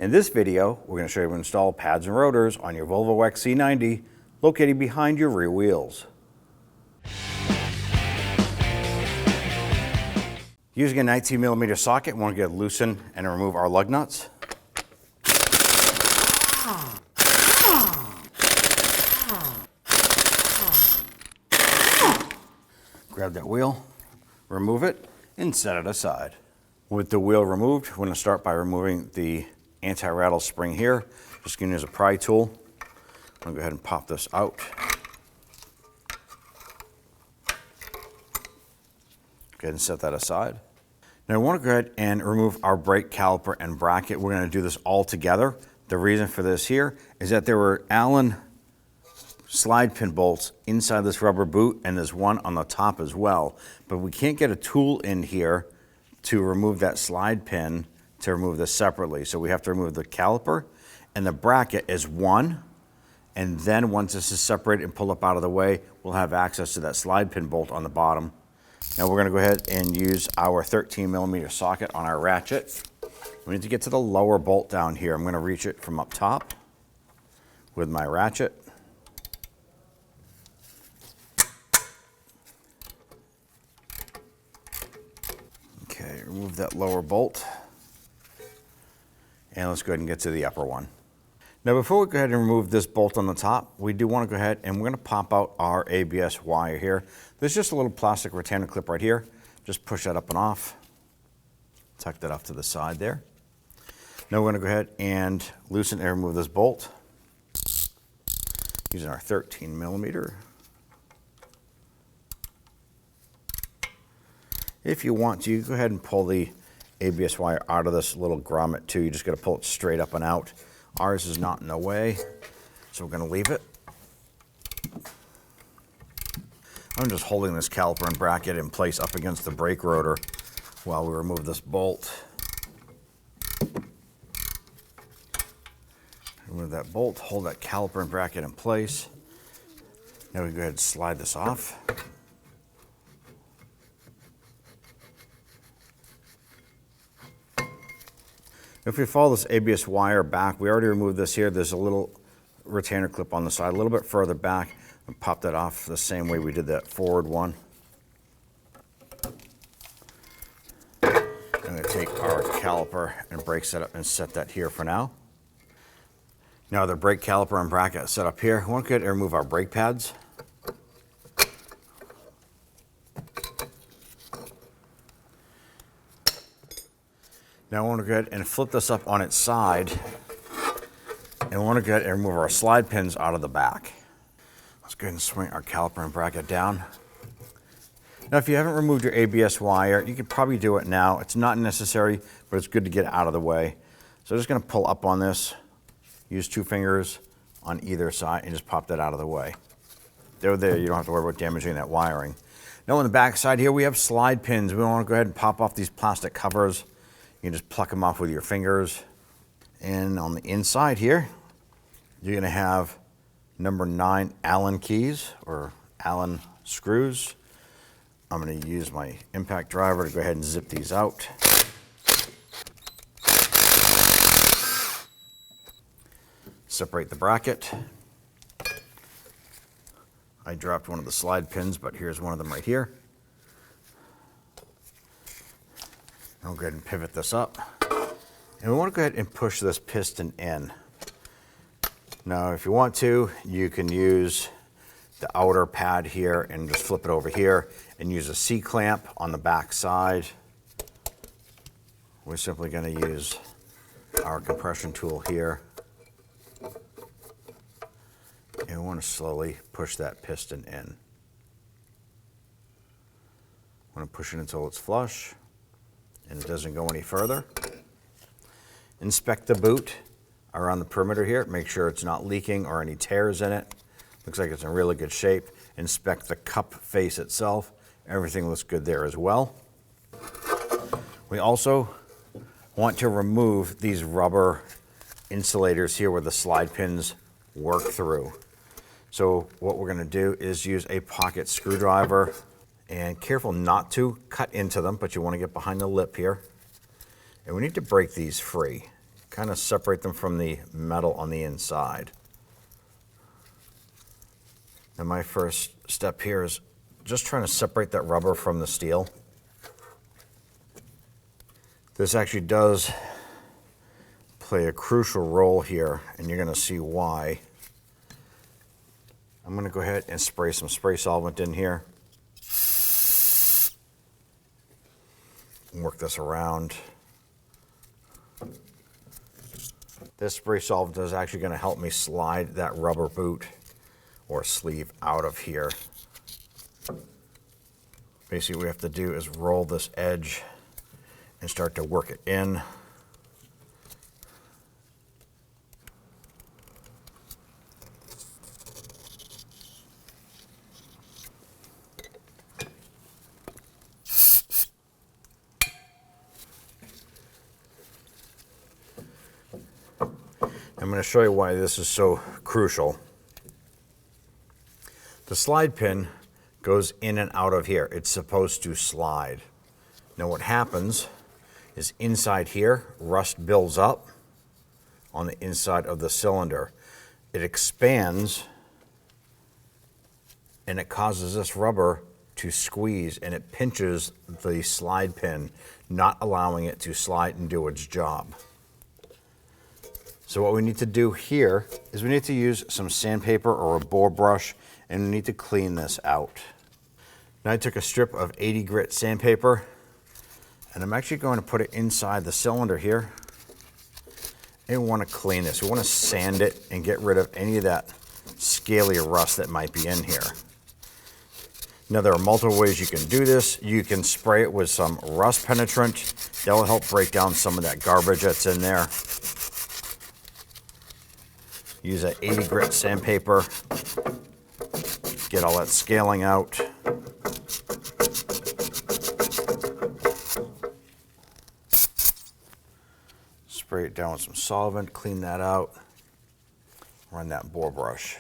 In this video, we're going to show you how to install pads and rotors on your Volvo XC90 located behind your rear wheels. Using a 19mm socket, we want to get it loosened and remove our lug nuts. Grab that wheel, remove it, and set it aside. With the wheel removed, we're going to start by removing the anti-rattle spring here. Just going to use a pry tool. I'm going to go ahead and pop this out. Go ahead and set that aside. Now I want to go ahead and remove our brake caliper and bracket. We're going to do this all together. The reason for this here is that there were Allen slide pin bolts inside this rubber boot, and there's one on the top as well. But we can't get a tool in here to remove that slide pin to remove this separately. So we have to remove the caliper and the bracket as one. And then once this is separated and pulled up out of the way, we'll have access to that slide pin bolt on the bottom. Now we're going to go ahead and use our 13mm socket on our ratchet. We need to get to the lower bolt down here. I'm going to reach it from up top with my ratchet. Okay, remove that lower bolt. And let's go ahead and get to the upper one. Now before we go ahead and remove this bolt on the top, we do want to go ahead and we're going to pop out our ABS wire here. There's just a little plastic retainer clip right here. Just push that up and off. Tuck that off to the side there. Now we're going to go ahead and loosen and remove this bolt using our 13mm. If you want to, you go ahead and pull the ABS wire out of this little grommet too. You just got to pull it straight up and out. Ours is not in the way, so we're going to leave it. I'm just holding this caliper and bracket in place up against the brake rotor while we remove this bolt. Remove that bolt, hold that caliper and bracket in place. Now we can go ahead and slide this off. If we follow this ABS wire back, we already removed this here. There's a little retainer clip on the side, a little bit further back, and pop that off the same way we did that forward one. I'm going to take our caliper and brake setup and set that here for now. Now the brake caliper and bracket set up here. I want to go ahead and remove our brake pads. Now I want to go ahead and flip this up on its side, and I want to go ahead and remove our slide pins out of the back. Let's go ahead and swing our caliper and bracket down. Now if you haven't removed your ABS wire, you could probably do it now. It's not necessary, but it's good to get it out of the way. So I'm just going to pull up on this, use 2 fingers on either side, and just pop that out of the way. They're there, you don't have to worry about damaging that wiring. Now on the back side here, we have slide pins. We want to go ahead and pop off these plastic covers. You can just pluck them off with your fingers. And on the inside here, you're going to have number 9 Allen keys or Allen screws. I'm going to use my impact driver to go ahead and zip these out. Separate the bracket. I dropped one of the slide pins, but here's one of them right here. I'll go ahead and pivot this up. And we want to go ahead and push this piston in. Now, if you want to, you can use the outer pad here and just flip it over here and use a C-clamp on the back side. We're simply going to use our compression tool here. And we want to slowly push that piston in. I want to push it until it's flush and it doesn't go any further. Inspect the boot around the perimeter here. Make sure it's not leaking or any tears in it. Looks like it's in really good shape. Inspect the cup face itself. Everything looks good there as well. We also want to remove these rubber insulators here where the slide pins work through. So what we're going to do is use a pocket screwdriver, and careful not to cut into them, but you want to get behind the lip here. And we need to break these free. kind of separate them from the metal on the inside. And my first step here is just trying to separate that rubber from the steel. This actually does play a crucial role here, and you're going to see why. I'm going to go ahead and spray some spray solvent in here. Work this around. This spray solvent is actually going to help me slide that rubber boot or sleeve out of here. Basically, what we have to do is roll this edge and start to work it in. I'm going to show you why this is so crucial. The slide pin goes in and out of here. It's supposed to slide. Now what happens is inside here, rust builds up on the inside of the cylinder. It expands and it causes this rubber to squeeze, and it pinches the slide pin, not allowing it to slide and do its job. So what we need to do here is we need to use some sandpaper or a bore brush, and we need to clean this out. Now I took a strip of 80 grit sandpaper, and I'm actually going to put it inside the cylinder here. And we want to clean this. We want to sand it and get rid of any of that scaly rust that might be in here. Now there are multiple ways you can do this. You can spray it with some rust penetrant. That will help break down some of that garbage that's in there. Use that 80 grit sandpaper, get all that scaling out. Spray it down with some solvent, clean that out, run that bore brush.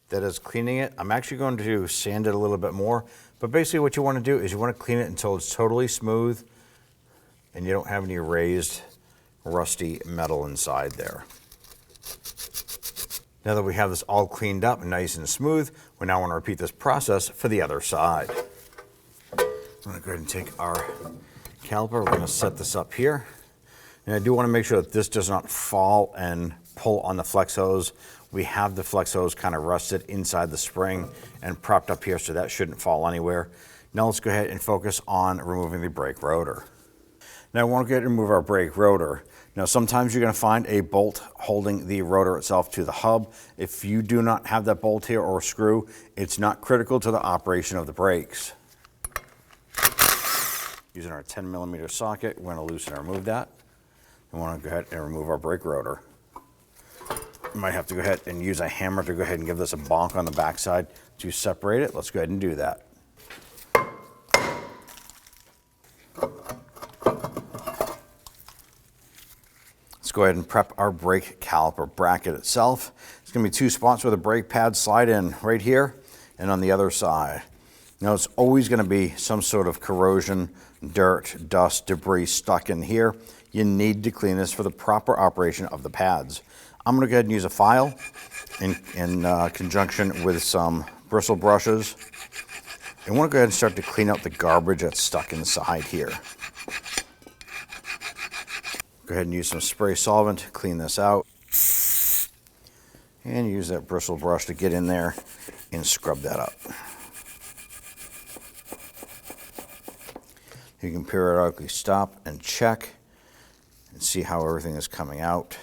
That is cleaning it. I'm actually going to sand it a little bit more, but basically what you want to do is you want to clean it until it's totally smooth and you don't have any raised rusty metal inside there. Now that we have this all cleaned up and nice and smooth, we now want to repeat this process for the other side. I'm going to go ahead and take our caliper. We're going to set this up here. And I do want to make sure that this does not fall and pull on the flex hose. We have the flex hose kind of rusted inside the spring and propped up here, so that shouldn't fall anywhere. Now let's go ahead and focus on removing the brake rotor. Now I want to go ahead and remove our brake rotor. Now sometimes you're going to find a bolt holding the rotor itself to the hub. If you do not have that bolt here or screw, it's not critical to the operation of the brakes. Using our 10mm socket, we're going to loosen and remove that. We want to go ahead and remove our brake rotor. You might have to go ahead and use a hammer to go ahead and give this a bonk on the backside to separate it. Let's go ahead and do that. Let's go ahead and prep our brake caliper bracket itself. It's going to be two spots where the brake pads slide in, right here and on the other side. Now it's always going to be some sort of corrosion, dirt, dust, debris stuck in here. You need to clean this for the proper operation of the pads. I'm going to go ahead and use a file in conjunction with some bristle brushes. I want to go ahead and start to clean out the garbage that's stuck inside here. Go ahead and use some spray solvent to clean this out. And use that bristle brush to get in there and scrub that up. You can periodically stop and check and see how everything is coming out.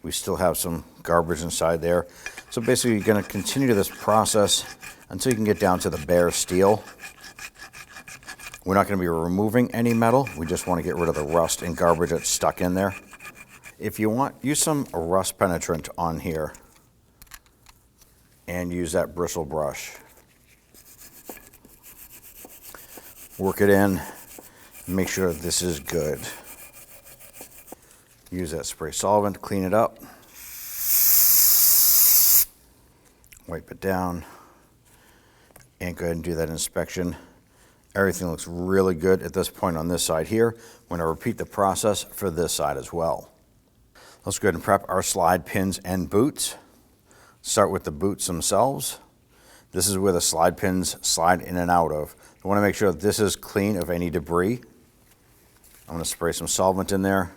We still have some garbage inside there. So basically you're going to continue this process until you can get down to the bare steel. We're not going to be removing any metal. We just want to get rid of the rust and garbage that's stuck in there. If you want, use some rust penetrant on here and use that bristle brush. Work it in. Make sure this is good. Use that spray solvent, clean it up. Wipe it down. And go ahead and do that inspection Everything looks really good at this point on this side here. We're going to repeat the process for this side as well. Let's go ahead and prep our slide pins and boots. Start with the boots themselves. This is where the slide pins slide in and out of. You want to make sure that this is clean of any debris. I'm going to spray some solvent in there.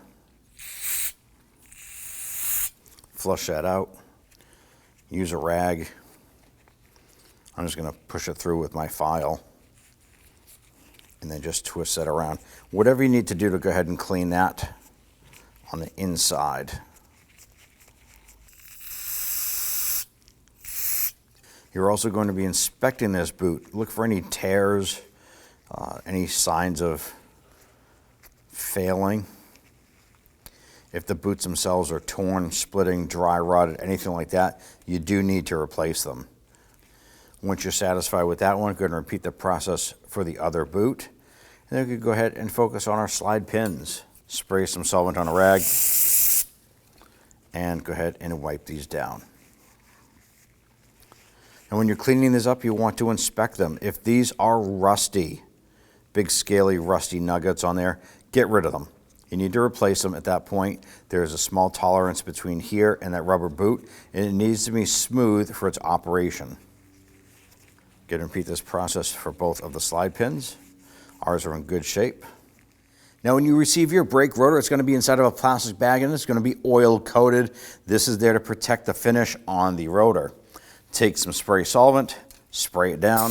Flush that out. Use a rag. I'm just going to push it through with my file and then just twist that around. Whatever you need to do to go ahead and clean that on the inside. You're also going to be inspecting this boot. Look for any tears, any signs of failing. If the boots themselves are torn, splitting, dry rotted, anything like that, you do need to replace them. Once you're satisfied with that one, go ahead and repeat the process for the other boot. And then we can go ahead and focus on our slide pins. Spray some solvent on a rag and go ahead and wipe these down. And when you're cleaning these up, you want to inspect them. If these are rusty, big scaly rusty nuggets on there, get rid of them. You need to replace them at that point. There's a small tolerance between here and that rubber boot, and it needs to be smooth for its operation. Go ahead and repeat this process for both of the slide pins. Ours are in good shape. Now when you receive your brake rotor, it's going to be inside of a plastic bag and it's going to be oil coated. This is there to protect the finish on the rotor. Take some spray solvent, spray it down,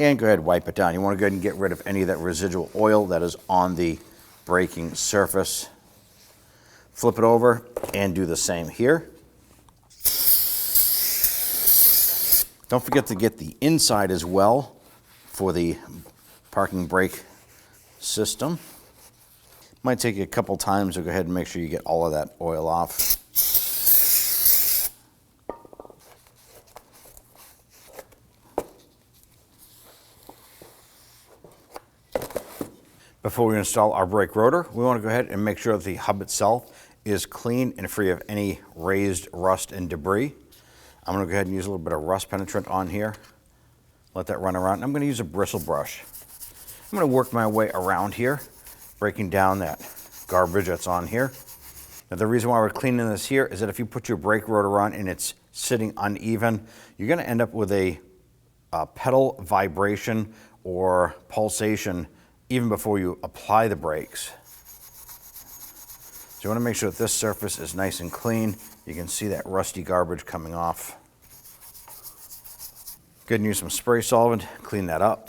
and go ahead and wipe it down. You want to go ahead and get rid of any of that residual oil that is on the braking surface. Flip it over and do the same here. Don't forget to get the inside as well for the parking brake system. Might take you a couple times to go ahead and make sure you get all of that oil off. Before we install our brake rotor, we want to go ahead and make sure that the hub itself is clean and free of any raised rust and debris. I'm going to go ahead and use a little bit of rust penetrant on here. Let that run around. And I'm going to use a bristle brush. I'm going to work my way around here, breaking down that garbage that's on here. Now the reason why we're cleaning this here is that if you put your brake rotor on and it's sitting uneven, you're going to end up with a pedal vibration or pulsation even before you apply the brakes. So you want to make sure that this surface is nice and clean. You can see that rusty garbage coming off. Go ahead and use some spray solvent, clean that up.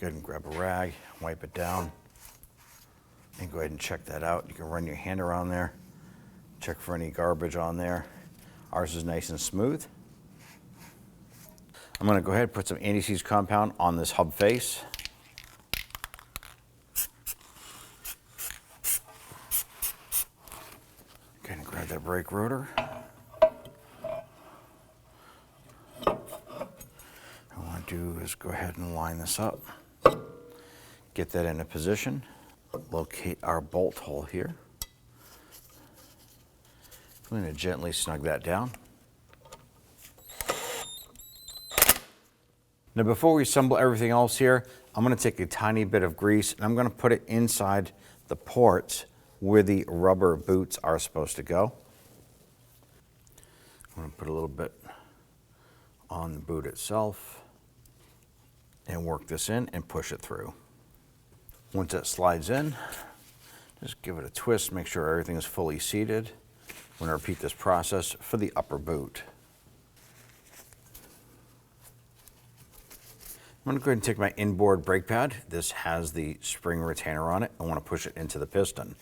Go ahead and grab a rag, wipe it down, and go ahead and check that out. You can run your hand around there, check for any garbage on there. Ours is nice and smooth. I'm going to go ahead and put some anti-seize compound on this hub face. Go ahead and grab that brake rotor. What I want to do is go ahead and line this up. Get that in a position. Locate our bolt hole here. I'm going to gently snug that down. Now before we assemble everything else here, I'm going to take a tiny bit of grease and I'm going to put it inside the ports where the rubber boots are supposed to go. I'm going to put a little bit on the boot itself and work this in and push it through. Once that slides in, just give it a twist, make sure everything is fully seated. I'm going to repeat this process for the upper boot. I'm going to go ahead and take my inboard brake pad. This has the spring retainer on it. I want to push it into the piston.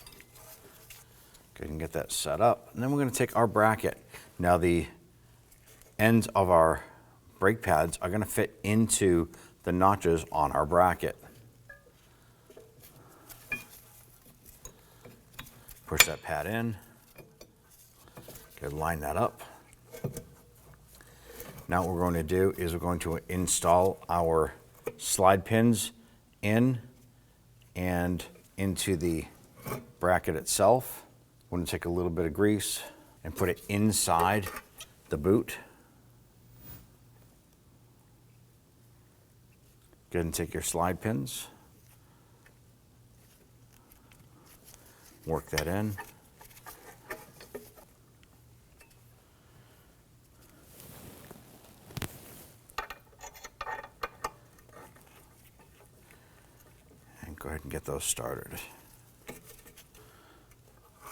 Go ahead and get that set up. And then we're going to take our bracket. Now the ends of our brake pads are going to fit into the notches on our bracket. Push that pad in. Go ahead and line that up. Now what we're going to do is we're going to install our slide pins in and into the bracket itself. We're going to take a little bit of grease and put it inside the boot. Go ahead and take your slide pins, work that in. And go ahead and get those started.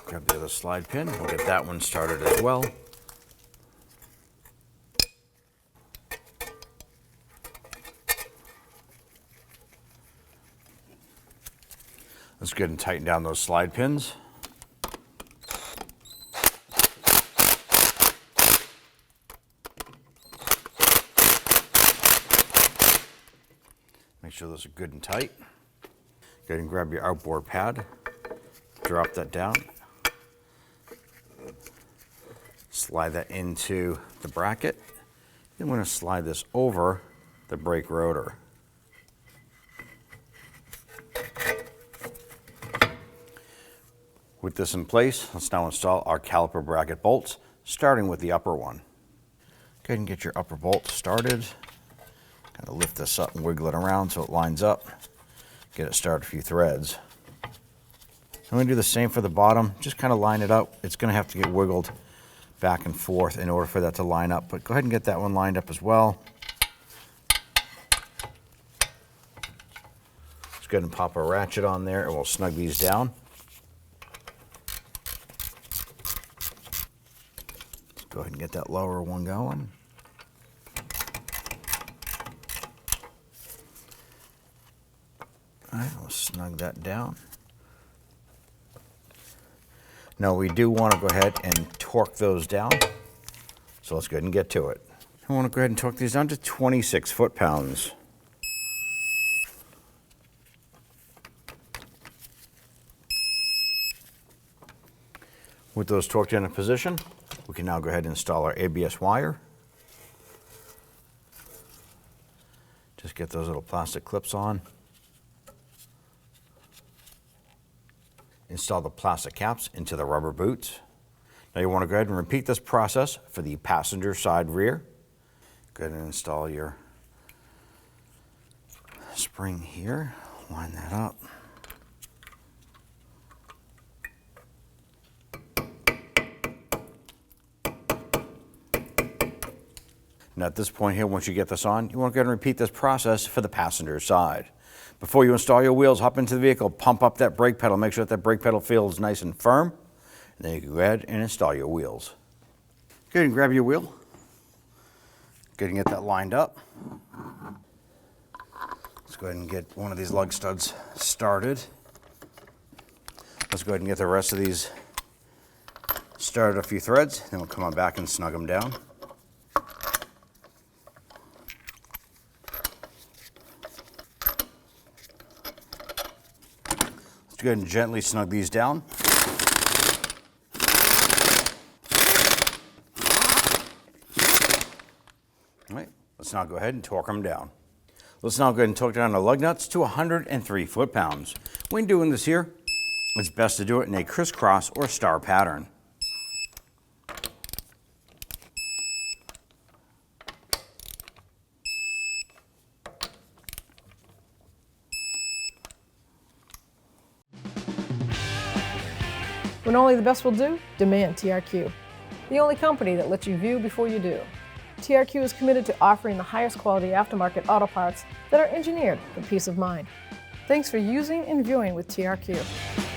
Grab the other slide pin, we'll get that one started as well. Let's go ahead and tighten down those slide pins. Make sure those are good and tight. Go ahead and grab your outboard pad, drop that down, slide that into the bracket. Then we're going to slide this over the brake rotor. With this in place, let's now install our caliper bracket bolts, starting with the upper one. Go ahead and get your upper bolt started. Kind of lift this up and wiggle it around so it lines up. Get it started a few threads. I'm going to do the same for the bottom. Just kind of line it up. It's going to have to get wiggled back and forth in order for that to line up, but go ahead and get that one lined up as well. Let's go ahead and pop a ratchet on there and we'll snug these down. Go ahead and get that lower one going. All right, we'll snug that down. Now we do want to go ahead and torque those down. So let's go ahead and get to it. I want to go ahead and torque these down to 26 foot-pounds. With those torqued in position, we can now go ahead and install our ABS wire. Just get those little plastic clips on. Install the plastic caps into the rubber boots. Now you want to go ahead and repeat this process for the passenger side rear. Go ahead and install your spring here. Line that up. Now at this point here, once you get this on, you want to go ahead and repeat this process for the passenger side. Before you install your wheels, hop into the vehicle, pump up that brake pedal, make sure that brake pedal feels nice and firm, and then you can go ahead and install your wheels. Go ahead and grab your wheel. Go ahead and get that lined up. Let's go ahead and get one of these lug studs started. Let's go ahead and get the rest of these started a few threads, then we'll come on back and snug them down. Let's go ahead and gently snug these down. All right, let's now go ahead and torque them down. Let's now go ahead and torque down the lug nuts to 103 foot-pounds. When doing this here, it's best to do it in a crisscross or star pattern. When only the best will do, demand TRQ. The only company that lets you view before you do. TRQ is committed to offering the highest quality aftermarket auto parts that are engineered for peace of mind. Thanks for using and viewing with TRQ.